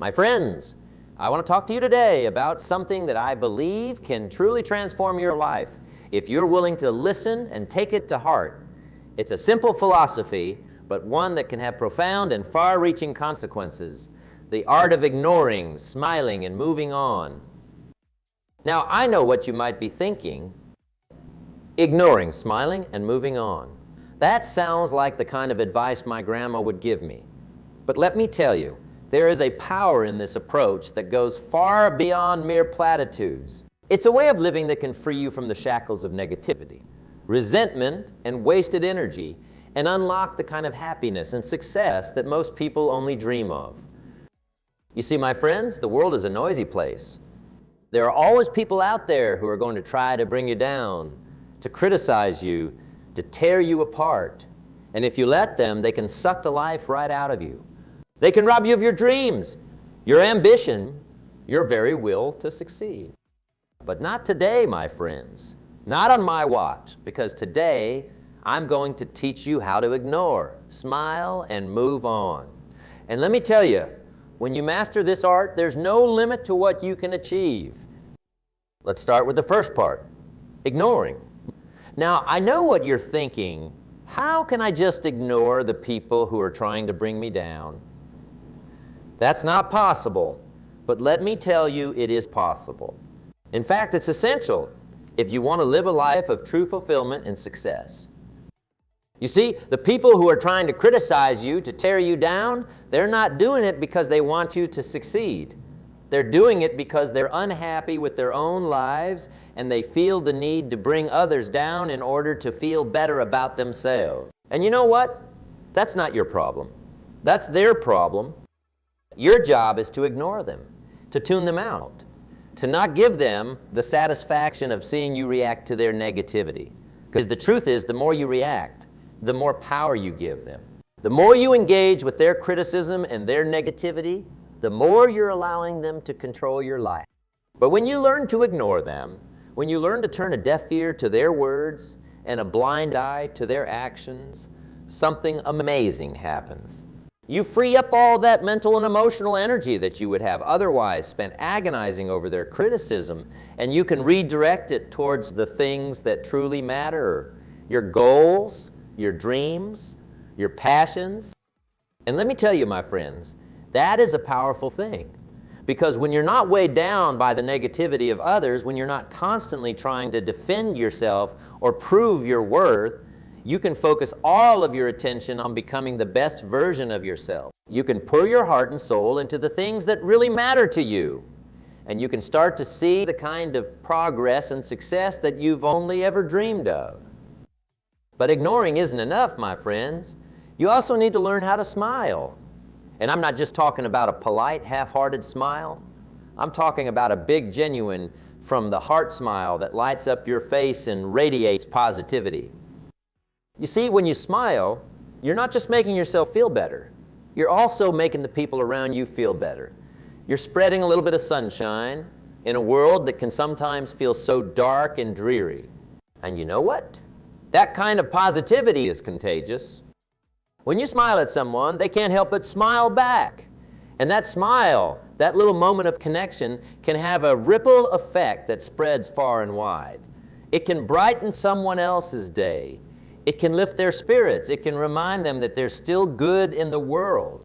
My friends, I want to talk to you today about something that I believe can truly transform your life if you're willing to listen and take it to heart. It's a simple philosophy, but one that can have profound and far-reaching consequences. The art of ignoring, smiling, and moving on. Now, I know what you might be thinking. Ignoring, smiling, and moving on. That sounds like the kind of advice my grandma would give me. But let me tell you, there is a power in this approach that goes far beyond mere platitudes. It's a way of living that can free you from the shackles of negativity, resentment, and wasted energy, and unlock the kind of happiness and success that most people only dream of. You see, my friends, the world is a noisy place. There are always people out there who are going to try to bring you down, to criticize you, to tear you apart. And if you let them, they can suck the life right out of you. They can rob you of your dreams, your ambition, your very will to succeed. But not today, my friends. Not on my watch, because today I'm going to teach you how to ignore, smile, and move on. And let me tell you, when you master this art, there's no limit to what you can achieve. Let's start with the first part, ignoring. Now, I know what you're thinking. How can I just ignore the people who are trying to bring me down? That's not possible, but let me tell you, it is possible. In fact, it's essential if you want to live a life of true fulfillment and success. You see, the people who are trying to criticize you, to tear you down, they're not doing it because they want you to succeed. They're doing it because they're unhappy with their own lives and they feel the need to bring others down in order to feel better about themselves. And you know what? That's not your problem. That's their problem. Your job is to ignore them, to tune them out, to not give them the satisfaction of seeing you react to their negativity. Because the truth is, the more you react, the more power you give them. The more you engage with their criticism and their negativity, the more you're allowing them to control your life. But when you learn to ignore them, when you learn to turn a deaf ear to their words and a blind eye to their actions, something amazing happens. You free up all that mental and emotional energy that you would have otherwise spent agonizing over their criticism, and you can redirect it towards the things that truly matter, your goals, your dreams, your passions. And let me tell you, my friends, that is a powerful thing. Because when you're not weighed down by the negativity of others, when you're not constantly trying to defend yourself or prove your worth, you can focus all of your attention on becoming the best version of yourself. You can pour your heart and soul into the things that really matter to you. And you can start to see the kind of progress and success that you've only ever dreamed of. But ignoring isn't enough, my friends. You also need to learn how to smile. And I'm not just talking about a polite, half-hearted smile. I'm talking about a big, genuine, from the heart smile that lights up your face and radiates positivity. You see, when you smile, you're not just making yourself feel better. You're also making the people around you feel better. You're spreading a little bit of sunshine in a world that can sometimes feel so dark and dreary. And you know what? That kind of positivity is contagious. When you smile at someone, they can't help but smile back. And that smile, that little moment of connection, can have a ripple effect that spreads far and wide. It can brighten someone else's day. It can lift their spirits. It can remind them that there's still good in the world.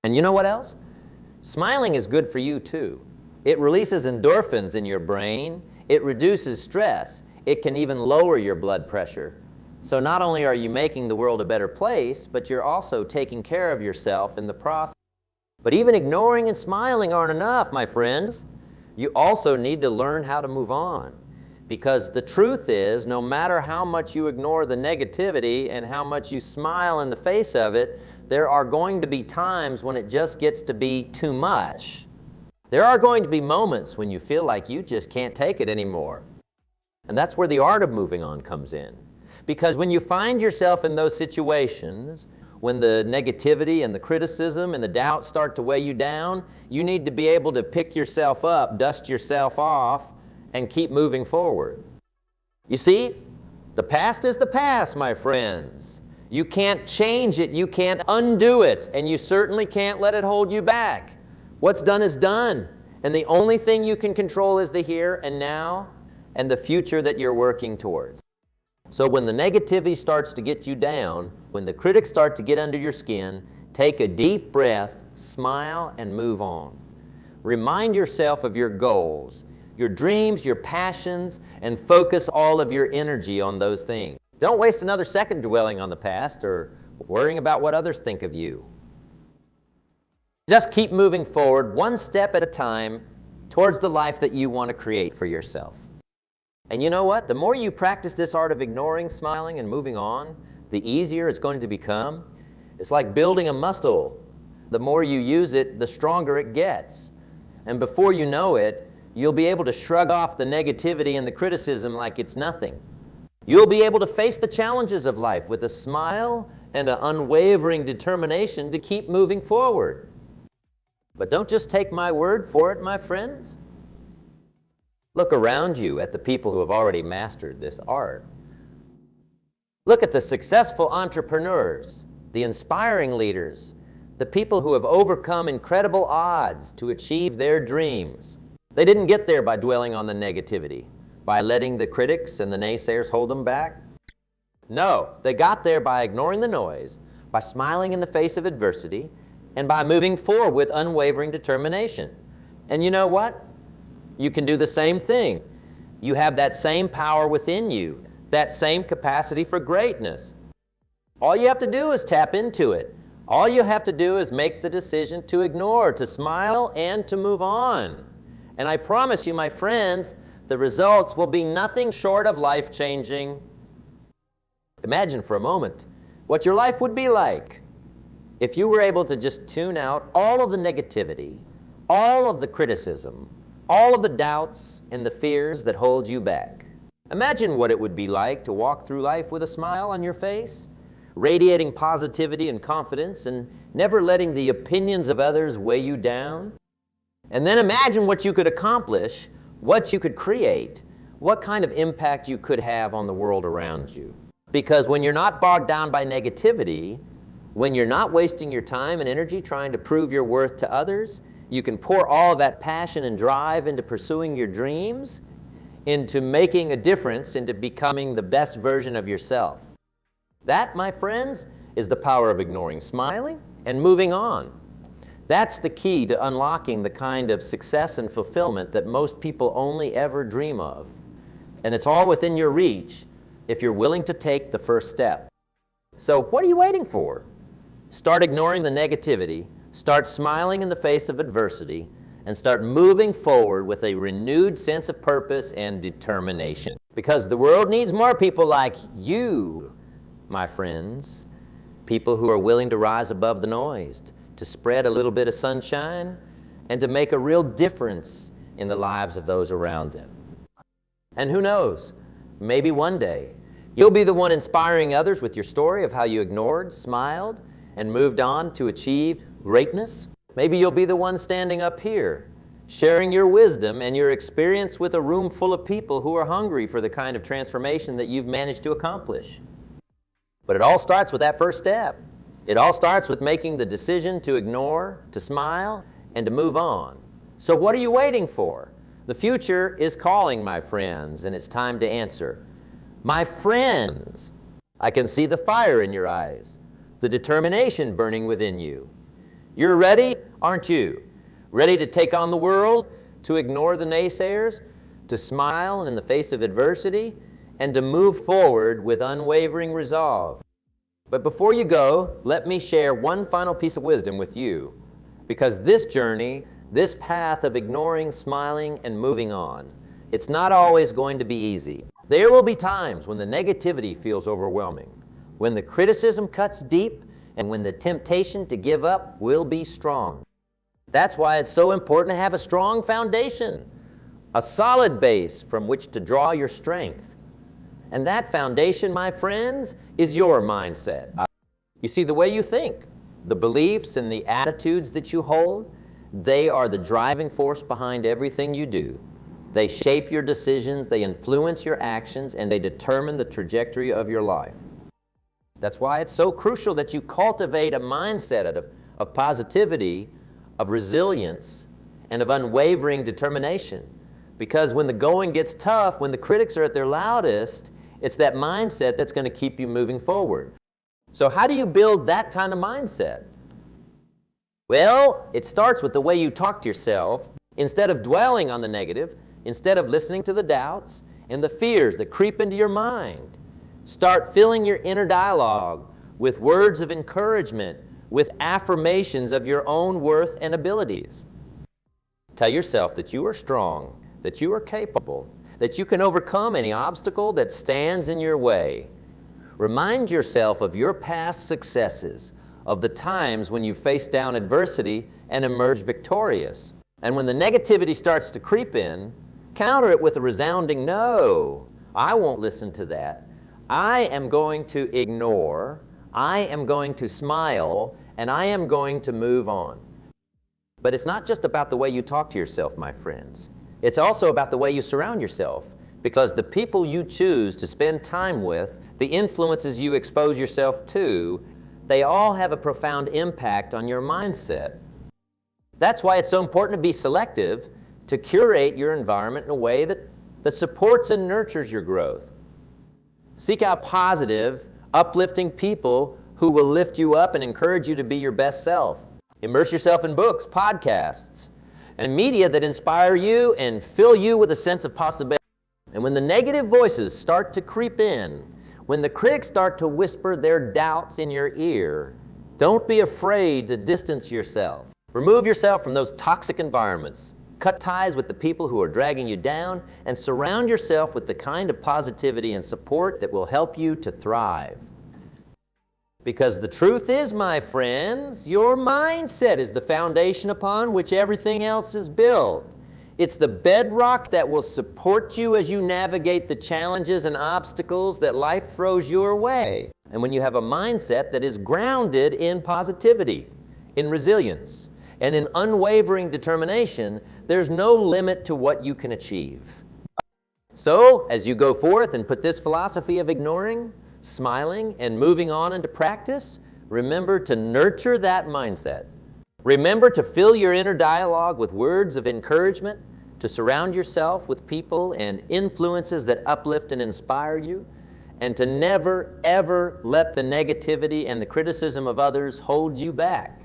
And you know what else? Smiling is good for you too. It releases endorphins in your brain. It reduces stress. It can even lower your blood pressure. So not only are you making the world a better place, but you're also taking care of yourself in the process. But even ignoring and smiling aren't enough, my friends. You also need to learn how to move on. Because the truth is, no matter how much you ignore the negativity and how much you smile in the face of it, there are going to be times when it just gets to be too much. There are going to be moments when you feel like you just can't take it anymore. And that's where the art of moving on comes in. Because when you find yourself in those situations, when the negativity and the criticism and the doubt start to weigh you down, you need to be able to pick yourself up, dust yourself off, and keep moving forward. You see, the past is the past, my friends. You can't change it, you can't undo it, and you certainly can't let it hold you back. What's done is done, and the only thing you can control is the here and now and the future that you're working towards. So when the negativity starts to get you down, when the critics start to get under your skin, take a deep breath, smile, and move on. Remind yourself of your goals, your dreams, your passions, and focus all of your energy on those things. Don't waste another second dwelling on the past or worrying about what others think of you. Just keep moving forward one step at a time towards the life that you want to create for yourself. And you know what? The more you practice this art of ignoring, smiling, and moving on, the easier it's going to become. It's like building a muscle. The more you use it, the stronger it gets. And before you know it, you'll be able to shrug off the negativity and the criticism like it's nothing. You'll be able to face the challenges of life with a smile and an unwavering determination to keep moving forward. But don't just take my word for it, my friends. Look around you at the people who have already mastered this art. Look at the successful entrepreneurs, the inspiring leaders, the people who have overcome incredible odds to achieve their dreams. They didn't get there by dwelling on the negativity, by letting the critics and the naysayers hold them back. No, they got there by ignoring the noise, by smiling in the face of adversity, and by moving forward with unwavering determination. And you know what? You can do the same thing. You have that same power within you, that same capacity for greatness. All you have to do is tap into it. All you have to do is make the decision to ignore, to smile, and to move on. And I promise you, my friends, the results will be nothing short of life-changing. Imagine for a moment what your life would be like if you were able to just tune out all of the negativity, all of the criticism, all of the doubts and the fears that hold you back. Imagine what it would be like to walk through life with a smile on your face, radiating positivity and confidence, and never letting the opinions of others weigh you down. And then imagine what you could accomplish, what you could create, what kind of impact you could have on the world around you. Because when you're not bogged down by negativity, when you're not wasting your time and energy trying to prove your worth to others, you can pour all of that passion and drive into pursuing your dreams, into making a difference, into becoming the best version of yourself. That, my friends, is the power of ignoring, smiling, and moving on. That's the key to unlocking the kind of success and fulfillment that most people only ever dream of. And it's all within your reach if you're willing to take the first step. So what are you waiting for? Start ignoring the negativity, start smiling in the face of adversity, and start moving forward with a renewed sense of purpose and determination. Because the world needs more people like you, my friends, people who are willing to rise above the noise, to spread a little bit of sunshine, and to make a real difference in the lives of those around them. And who knows, maybe one day, you'll be the one inspiring others with your story of how you ignored, smiled, and moved on to achieve greatness. Maybe you'll be the one standing up here, sharing your wisdom and your experience with a room full of people who are hungry for the kind of transformation that you've managed to accomplish. But it all starts with that first step. It all starts with making the decision to ignore, to smile, and to move on. So what are you waiting for? The future is calling, my friends, and it's time to answer. My friends, I can see the fire in your eyes, the determination burning within you. You're ready, aren't you? Ready to take on the world, to ignore the naysayers, to smile in the face of adversity, and to move forward with unwavering resolve. But before you go, let me share one final piece of wisdom with you, because this journey, this path of ignoring, smiling, and moving on, it's not always going to be easy. There will be times when the negativity feels overwhelming, when the criticism cuts deep, and when the temptation to give up will be strong. That's why it's so important to have a strong foundation, a solid base from which to draw your strength. And that foundation, my friends, is your mindset. You see, the way you think, the beliefs and the attitudes that you hold, they are the driving force behind everything you do. They shape your decisions, they influence your actions, and they determine the trajectory of your life. That's why it's so crucial that you cultivate a mindset of positivity, of resilience, and of unwavering determination. Because when the going gets tough, when the critics are at their loudest, it's that mindset that's going to keep you moving forward. So how do you build that kind of mindset? Well, it starts with the way you talk to yourself. Instead of dwelling on the negative, instead of listening to the doubts and the fears that creep into your mind, start filling your inner dialogue with words of encouragement, with affirmations of your own worth and abilities. Tell yourself that you are strong, that you are capable, that you can overcome any obstacle that stands in your way. Remind yourself of your past successes, of the times when you faced down adversity and emerged victorious. And when the negativity starts to creep in, counter it with a resounding no. I won't listen to that. I am going to ignore, I am going to smile, and I am going to move on. But it's not just about the way you talk to yourself, my friends. It's also about the way you surround yourself, because the people you choose to spend time with, the influences you expose yourself to, they all have a profound impact on your mindset. That's why it's so important to be selective, to curate your environment in a way that supports and nurtures your growth. Seek out positive, uplifting people who will lift you up and encourage you to be your best self. Immerse yourself in books, podcasts, and media that inspire you and fill you with a sense of possibility. And when the negative voices start to creep in, when the critics start to whisper their doubts in your ear, don't be afraid to distance yourself. Remove yourself from those toxic environments. Cut ties with the people who are dragging you down, and surround yourself with the kind of positivity and support that will help you to thrive. Because the truth is, my friends, your mindset is the foundation upon which everything else is built. It's the bedrock that will support you as you navigate the challenges and obstacles that life throws your way. And when you have a mindset that is grounded in positivity, in resilience, and in unwavering determination, there's no limit to what you can achieve. So, as you go forth and put this philosophy of ignoring, smiling, and moving on into practice, remember to nurture that mindset. Remember to fill your inner dialogue with words of encouragement, to surround yourself with people and influences that uplift and inspire you, and to never, ever let the negativity and the criticism of others hold you back.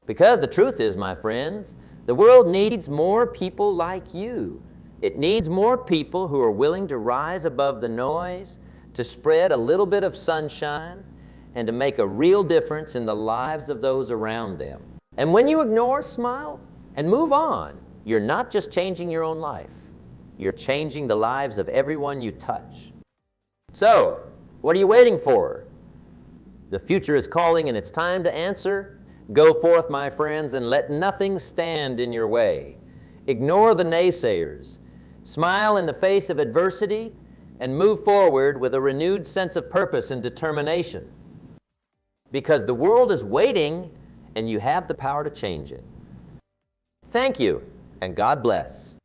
Because the truth is, my friends, the world needs more people like you. It needs more people who are willing to rise above the noise, to spread a little bit of sunshine, and to make a real difference in the lives of those around them. And when you ignore, smile, and move on, you're not just changing your own life. You're changing the lives of everyone you touch. So, what are you waiting for? The future is calling and it's time to answer. Go forth, my friends, and let nothing stand in your way. Ignore the naysayers. Smile in the face of adversity and move forward with a renewed sense of purpose and determination. Because the world is waiting and you have the power to change it. Thank you, and God bless.